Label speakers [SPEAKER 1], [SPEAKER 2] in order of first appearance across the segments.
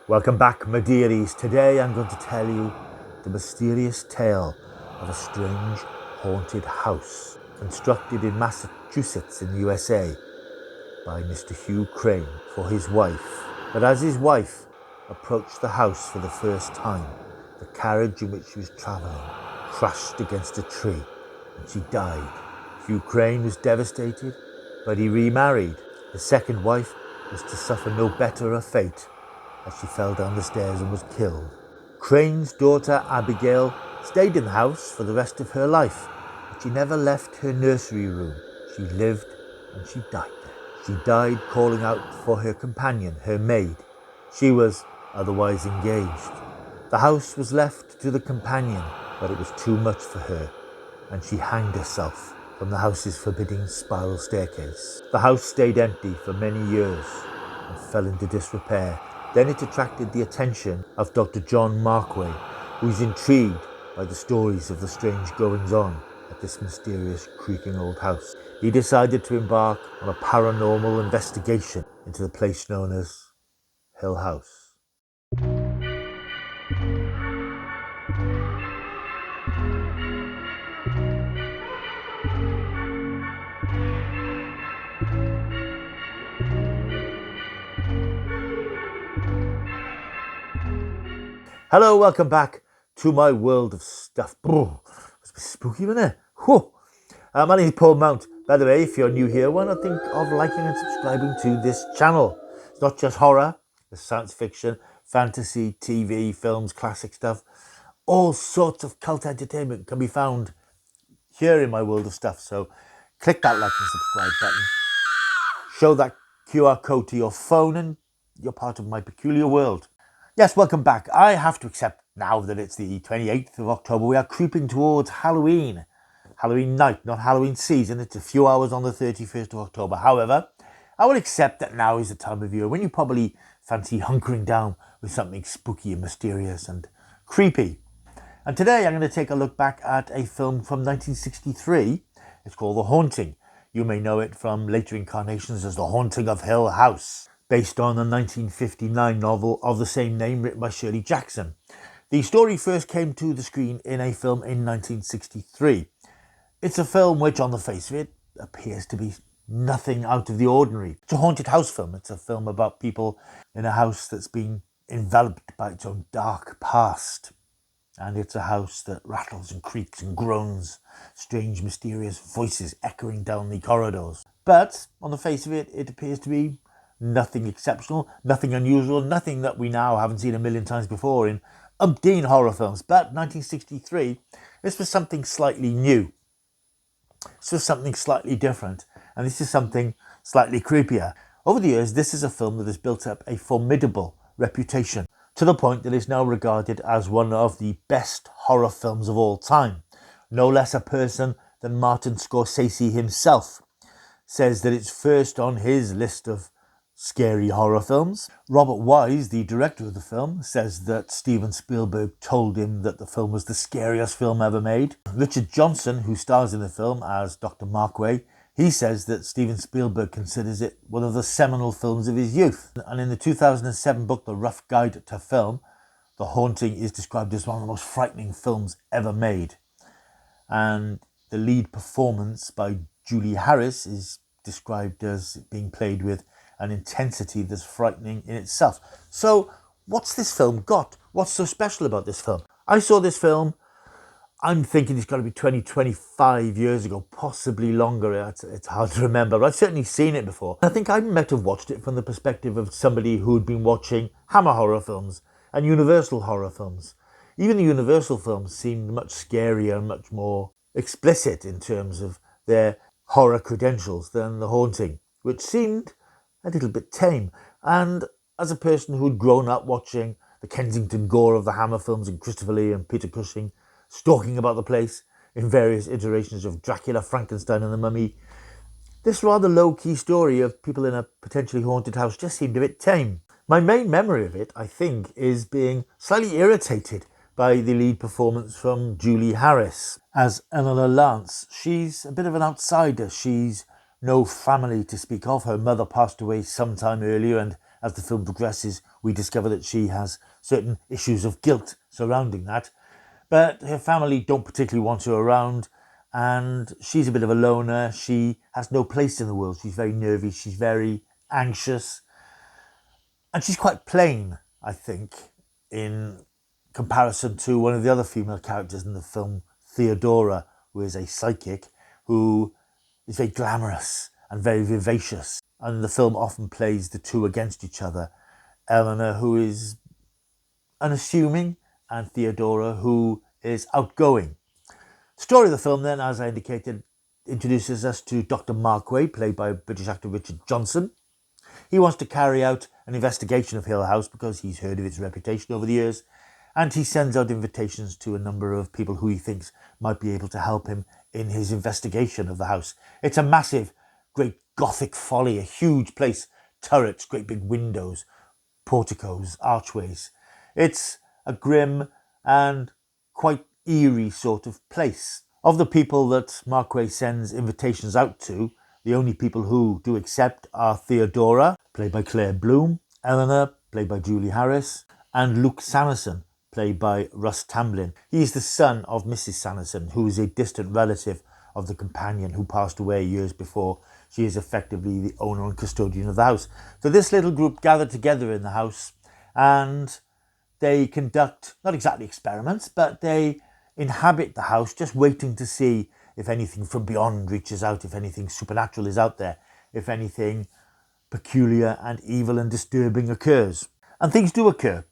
[SPEAKER 1] Welcome back, my dearies. Today I'm going to tell you the mysterious tale of a strange haunted house constructed in Massachusetts in the USA by Mr. Hugh Crane for his wife. But as his wife approached the house for the first time, the carriage in which she was travelling crashed against a tree and she died. Hugh Crane was devastated, but he remarried. His second wife was to suffer no better a fate as she fell down the stairs and was killed. Crane's daughter Abigail stayed in the house for the rest of her life, but she never left her nursery room. She lived and she died there. She died calling out for her companion, her maid. She was otherwise engaged. The house was left to the companion, but it was too much for her, and she hanged herself from the house's forbidding spiral staircase. The house stayed empty for many years and fell into disrepair. Then it attracted the attention of Dr. John Markway, who was intrigued by the stories of the strange goings-on at this mysterious, creaking old house. He decided to embark on a paranormal investigation into the place known as Hill House. Hello, welcome back to my world of stuff. It's a bit spooky, isn't it? My name is Paul Mount. By the way, if you're new here, why not think of liking and subscribing to this channel? It's not just horror, it's science fiction, fantasy, TV, films, classic stuff. All sorts of cult entertainment can be found here in my world of stuff. So click that like and subscribe button. Show that QR code to your phone and you're part of my peculiar world. Yes, welcome back. I have to accept now that it's the 28th of October. We are creeping towards Halloween. Halloween night, not Halloween season. It's a few hours on the 31st of October. However, I will accept that now is the time of year when you probably fancy hunkering down with something spooky and mysterious and creepy. And today I'm going to take a look back at a film from 1963. It's called The Haunting. You may know it from later incarnations as The Haunting of Hill House, based on a 1959 novel of the same name written by Shirley Jackson. The story first came to the screen in a film in 1963. It's a film which, on the face of it, appears to be nothing out of the ordinary. It's a haunted house film. It's a film about people in a house that's been enveloped by its own dark past. And it's a house that rattles and creaks and groans, strange, mysterious voices echoing down the corridors. But, on the face of it, it appears to be nothing exceptional, nothing unusual, nothing that we now haven't seen a million times before in umpteen horror films. But 1963, this was something slightly new. This was something slightly different. And this is something slightly creepier. Over the years, this is a film that has built up a formidable reputation to the point that it's now regarded as one of the best horror films of all time. No less a person than Martin Scorsese himself says that it's first on his list of scary horror films. Robert Wise, the director of the film, says that Steven Spielberg told him that the film was the scariest film ever made. Richard Johnson, who stars in the film as Dr. Markway, he says that Steven Spielberg considers it one of the seminal films of his youth. And in the 2007 book, The Rough Guide to Film, The Haunting is described as one of the most frightening films ever made. And the lead performance by Julie Harris is described as being played with an intensity that's frightening in itself. So, what's this film got? What's so special about this film? I saw this film, I'm thinking it's got to be 20, 25 years ago, possibly longer. It's hard to remember, but I've certainly seen it before. I think I might have watched it from the perspective of somebody who'd been watching Hammer horror films and Universal horror films. Even the Universal films seemed much scarier and much more explicit in terms of their horror credentials than The Haunting, which seemed a little bit tame. And as a person who'd grown up watching the Kensington gore of the Hammer films and Christopher Lee and Peter Cushing stalking about the place in various iterations of Dracula, Frankenstein and the Mummy, this rather low-key story of people in a potentially haunted house just seemed a bit tame. My main memory of it, I think, is being slightly irritated by the lead performance from Julie Harris as Eleanor Lance. She's a bit of an outsider. She's no family to speak of. Her mother passed away sometime earlier, and as the film progresses, we discover that she has certain issues of guilt surrounding that. But her family don't particularly want her around, and she's a bit of a loner. She has no place in the world. She's very nervy. She's very anxious. And she's quite plain, I think, in comparison to one of the other female characters in the film, Theodora, who is a psychic, who is very glamorous and very vivacious. And the film often plays the two against each other. Eleanor, who is unassuming, and Theodora, who is outgoing. The story of the film then, as I indicated, introduces us to Dr. Markway, played by British actor Richard Johnson. He wants to carry out an investigation of Hill House because he's heard of its reputation over the years, and he sends out invitations to a number of people who he thinks might be able to help him in his investigation of the house. It's a massive, great Gothic folly, a huge place, turrets, great big windows, porticos, archways. It's a grim and quite eerie sort of place. Of the people that Markway sends invitations out to, the only people who do accept are Theodora, played by Claire Bloom, Eleanor, played by Julie Harris, and Luke Sanderson, played by Russ Tamblyn. He is the son of Mrs. Sanderson, who is a distant relative of the companion who passed away years before. She is effectively the owner and custodian of the house. So this little group gathered together in the house, and they conduct, not exactly experiments, but they inhabit the house just waiting to see if anything from beyond reaches out, if anything supernatural is out there, if anything peculiar and evil and disturbing occurs. And things do occur.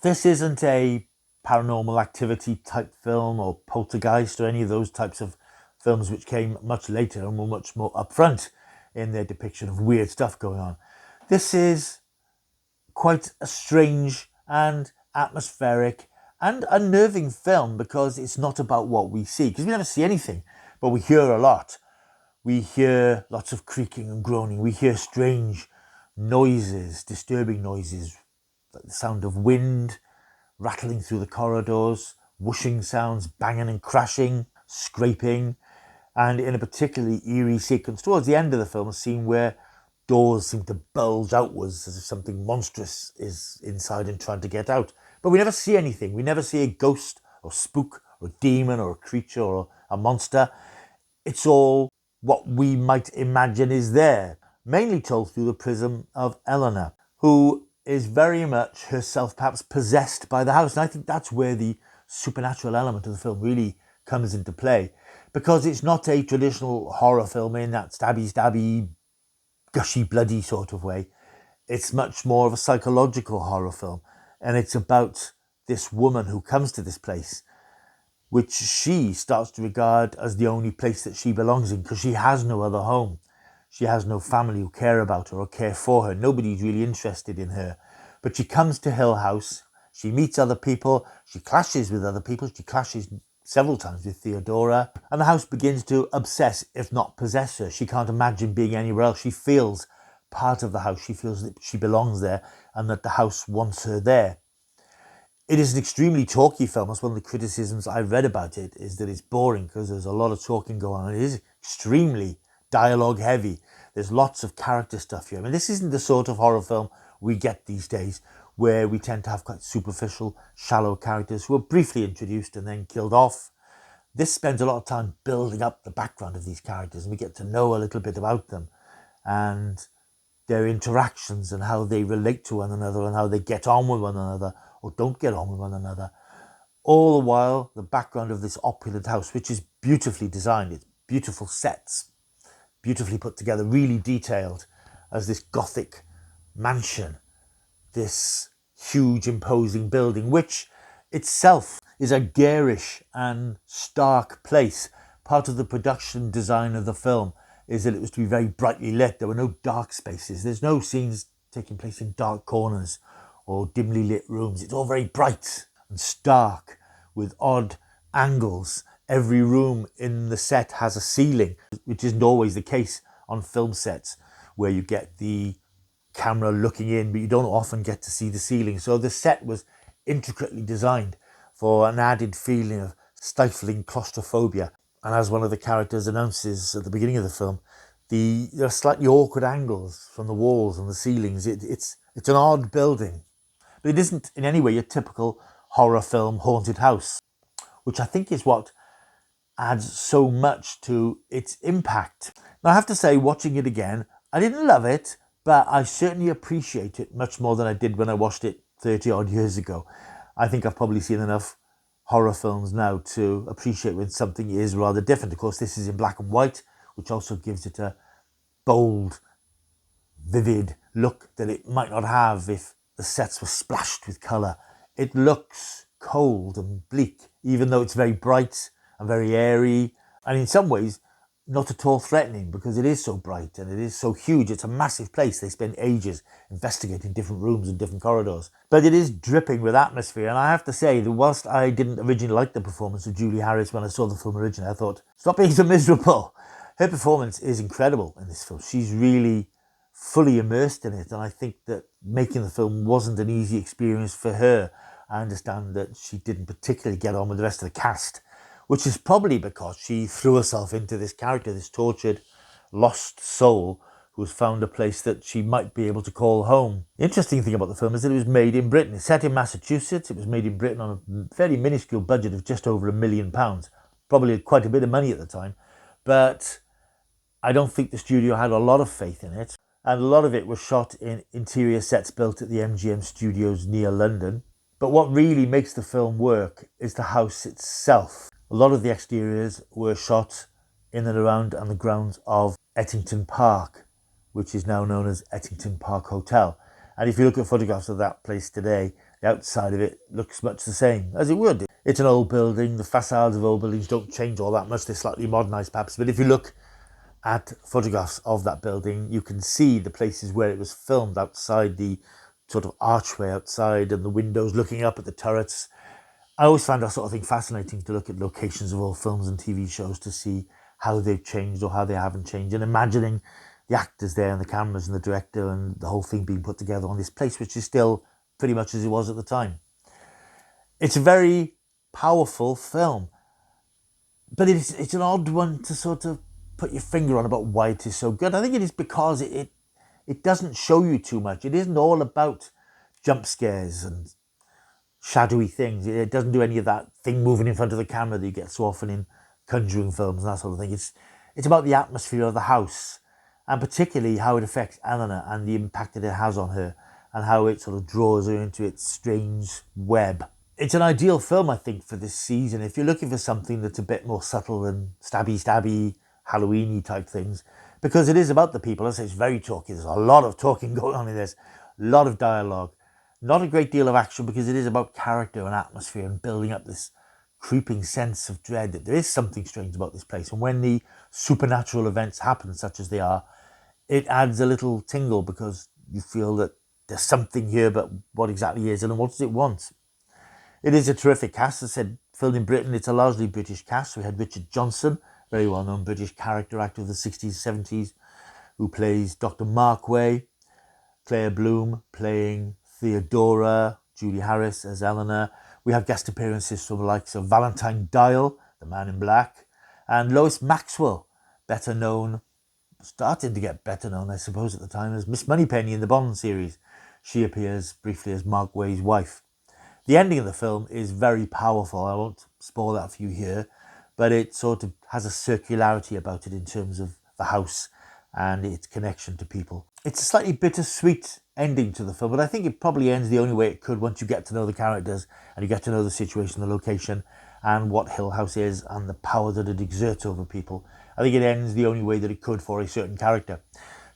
[SPEAKER 1] This isn't a paranormal activity type film or poltergeist or any of those types of films which came much later and were much more upfront in their depiction of weird stuff going on. This is quite a strange and atmospheric and unnerving film because it's not about what we see, because we never see anything, but we hear a lot. We hear lots of creaking and groaning. We hear strange noises, disturbing noises, like the sound of wind rattling through the corridors, whooshing sounds, banging and crashing, scraping, and in a particularly eerie sequence towards the end of the film, a scene where doors seem to bulge outwards as if something monstrous is inside and trying to get out. But we never see anything. We never see a ghost or spook or demon or a creature or a monster. It's all what we might imagine is there, mainly told through the prism of Eleanor, who is very much herself perhaps possessed by the house. And I think that's where the supernatural element of the film really comes into play, because it's not a traditional horror film in that stabby, gushy, bloody sort of way. It's much more of a psychological horror film. And it's about this woman who comes to this place, which she starts to regard as the only place that she belongs in, because she has no other home. She has no family who care about her or care for her. Nobody's really interested in her. But she comes to Hill House. She meets other people. She clashes with other people. She clashes several times with Theodora. And the house begins to obsess, if not possess her. She can't imagine being anywhere else. She feels part of the house. She feels that she belongs there and that the house wants her there. It is an extremely talky film. That's one of the criticisms I've read about it, is that it's boring because there's a lot of talking going on. It is extremely dialogue heavy. There's lots of character stuff here. I mean, this isn't the sort of horror film we get these days, where we tend to have quite superficial, shallow characters who are briefly introduced and then killed off. This spends a lot of time building up the background of these characters, and we get to know a little bit about them and their interactions and how they relate to one another and how they get on with one another or don't get on with one another. All the while, the background of this opulent house, which is beautifully designed, it's beautiful sets, beautifully put together, really detailed, as this Gothic mansion, this huge imposing building, which itself is a garish and stark place. Part of the production design of the film is that it was to be very brightly lit. There were no dark spaces. There's no scenes taking place in dark corners or dimly lit rooms. It's all very bright and stark with odd angles. Every room in the set has a ceiling, which isn't always the case on film sets, where you get the camera looking in, but you don't often get to see the ceiling. So the set was intricately designed for an added feeling of stifling claustrophobia. And as one of the characters announces at the beginning of the film, There are slightly awkward angles from the walls and the ceilings. It's an odd building, but it isn't in any way a typical horror film haunted house, which I think is what adds so much to its impact. Now, I have to say, watching it again, I didn't love it, but I certainly appreciate it much more than I did when I watched it 30 odd years ago. I think I've probably seen enough horror films now to appreciate when something is rather different. Of course, this is in black and white, which also gives it a bold, vivid look that it might not have if the sets were splashed with colour. It looks cold and bleak, even though it's very bright and very airy, and in some ways not at all threatening because it is so bright and it is so huge. It's a massive place. They spend ages investigating different rooms and different corridors. But it is dripping with atmosphere, and I have to say that whilst I didn't originally like the performance of Julie Harris when I saw the film originally, I thought, stop being so miserable. Her performance is incredible in this film. She's really fully immersed in it, and I think that making the film wasn't an easy experience for her. I understand that she didn't particularly get on with the rest of the cast, which is probably because she threw herself into this character, this tortured, lost soul who's found a place that she might be able to call home. The interesting thing about the film is that it was made in Britain. It's set in Massachusetts. It was made in Britain on a very minuscule budget of just over £1 million, probably quite a bit of money at the time. But I don't think the studio had a lot of faith in it. And a lot of it was shot in interior sets built at the MGM studios near London. But what really makes the film work is the house itself. A lot of the exteriors were shot in and around and the grounds of Ettington Park, which is now known as Ettington Park Hotel. And if you look at photographs of that place today, the outside of it looks much the same as it would. It's an old building. The facades of old buildings don't change all that much. They're slightly modernised perhaps. But if you look at photographs of that building, you can see the places where it was filmed outside, the sort of archway outside and the windows looking up at the turrets. I always find that sort of thing fascinating, to look at locations of all films and TV shows to see how they've changed or how they haven't changed, and imagining the actors there and the cameras and the director and the whole thing being put together on this place, which is still pretty much as it was at the time. It's a very powerful film, but it's an odd one to sort of put your finger on about why it is so good. I think it is because it doesn't show you too much. It isn't all about jump scares and shadowy things. It doesn't do any of that thing moving in front of the camera that you get so often in Conjuring films and that sort of thing. It's about the atmosphere of the house, and particularly how it affects Eleanor and the impact that it has on her and how it sort of draws her into its strange web. It's an ideal film, I think, for this season. If you're looking for something that's a bit more subtle than stabby, Halloween-y type things, because it is about the people. I say it's very talky. There's a lot of talking going on in this, a lot of dialogue. Not a great deal of action, because it is about character and atmosphere and building up this creeping sense of dread that there is something strange about this place. And when the supernatural events happen, such as they are, it adds a little tingle because you feel that there's something here, but what exactly is it and what does it want? It is a terrific cast. As I said, filmed in Britain, it's a largely British cast. We had Richard Johnson, very well-known British character actor of the 60s, 70s, who plays Dr. Markway. Claire Bloom playing Theodora, Julie Harris as Eleanor. We have guest appearances from the likes of Valentine Dial, the Man in Black, and Lois Maxwell, starting to get better known, I suppose, at the time, as Miss Moneypenny in the Bond series. She appears briefly as Markway's wife. The ending of the film is very powerful. I won't spoil that for you here, but it sort of has a circularity about it in terms of the house and its connection to people. It's a slightly bittersweet ending to the film, but I think it probably ends the only way it could once you get to know the characters and you get to know the situation, the location, and what Hill House is and the power that it exerts over people. I think it ends the only way that it could for a certain character.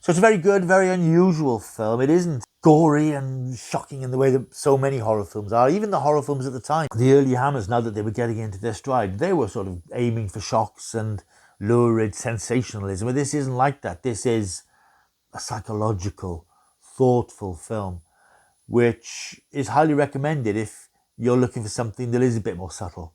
[SPEAKER 1] So it's a very good, very unusual film. It isn't gory and shocking in the way that so many horror films are. Even the horror films at the time, the early Hammers, now that they were getting into their stride, they were sort of aiming for shocks and lurid sensationalism. But this isn't like that. This is a psychological, thoughtful film, which is highly recommended if you're looking for something that is a bit more subtle.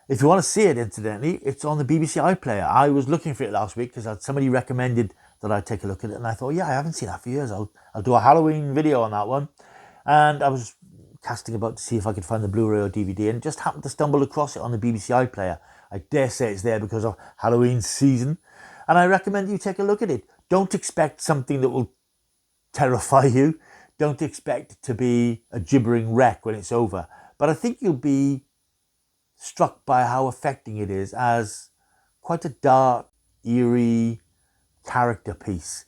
[SPEAKER 1] If you want to see it, incidentally, it's on the BBC iPlayer. I was looking for it last week because somebody recommended that I take a look at it, and I thought, yeah, I haven't seen that for years. I'll do a Halloween video on that one. And I was casting about to see if I could find the Blu-ray or DVD, and just happened to stumble across it on the BBC iPlayer. I dare say it's there because of Halloween season, and I recommend you take a look at it. Don't expect something that will terrify you. Don't expect it to be a gibbering wreck when it's over. But I think you'll be struck by how affecting it is as quite a dark, eerie character piece.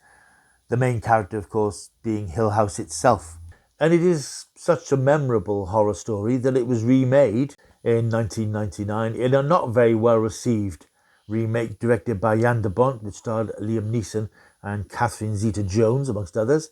[SPEAKER 1] The main character, of course, being Hill House itself. And it is such a memorable horror story that it was remade in 1999 in a not very well received remake directed by Jan de Bont, which starred Liam Neeson and Catherine Zeta-Jones, amongst others.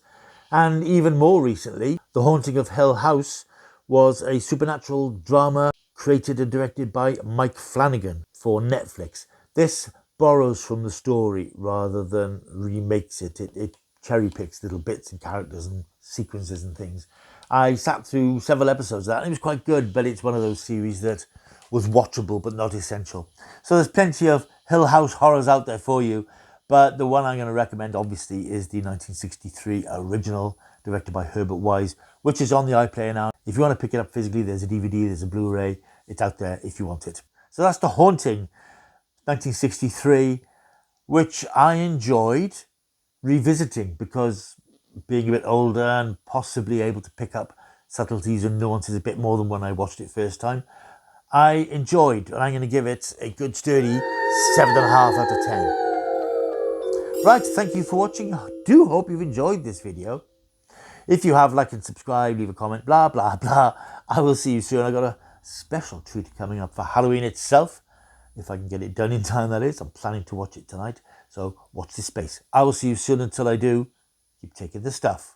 [SPEAKER 1] And even more recently, The Haunting of Hill House was a supernatural drama created and directed by Mike Flanagan for Netflix. This borrows from the story rather than remakes it. It cherry picks little bits and characters and sequences and things. I sat through several episodes of that and it was quite good, but it's one of those series that was watchable but not essential. So there's plenty of Hill House horrors out there for you, but the one I'm going to recommend obviously is the 1963 original directed by Herbert Wise, which is on the iPlayer now. If you want to pick it up physically, there's a DVD, there's a Blu-ray, it's out there if you want it. So that's The Haunting, 1963, which I enjoyed revisiting because being a bit older and possibly able to pick up subtleties and nuances a bit more than when I watched it first time, I enjoyed, and I'm going to give it a good sturdy 7.5 out of 10. Right, thank you for watching. I do hope you've enjoyed this video. If you have, like and subscribe, leave a comment, blah, blah, blah. I will see you soon. I got a special treat coming up for Halloween itself. If I can get it done in time, that is. I'm planning to watch it tonight. So watch this space. I will see you soon. Until I do, keep taking the stuff.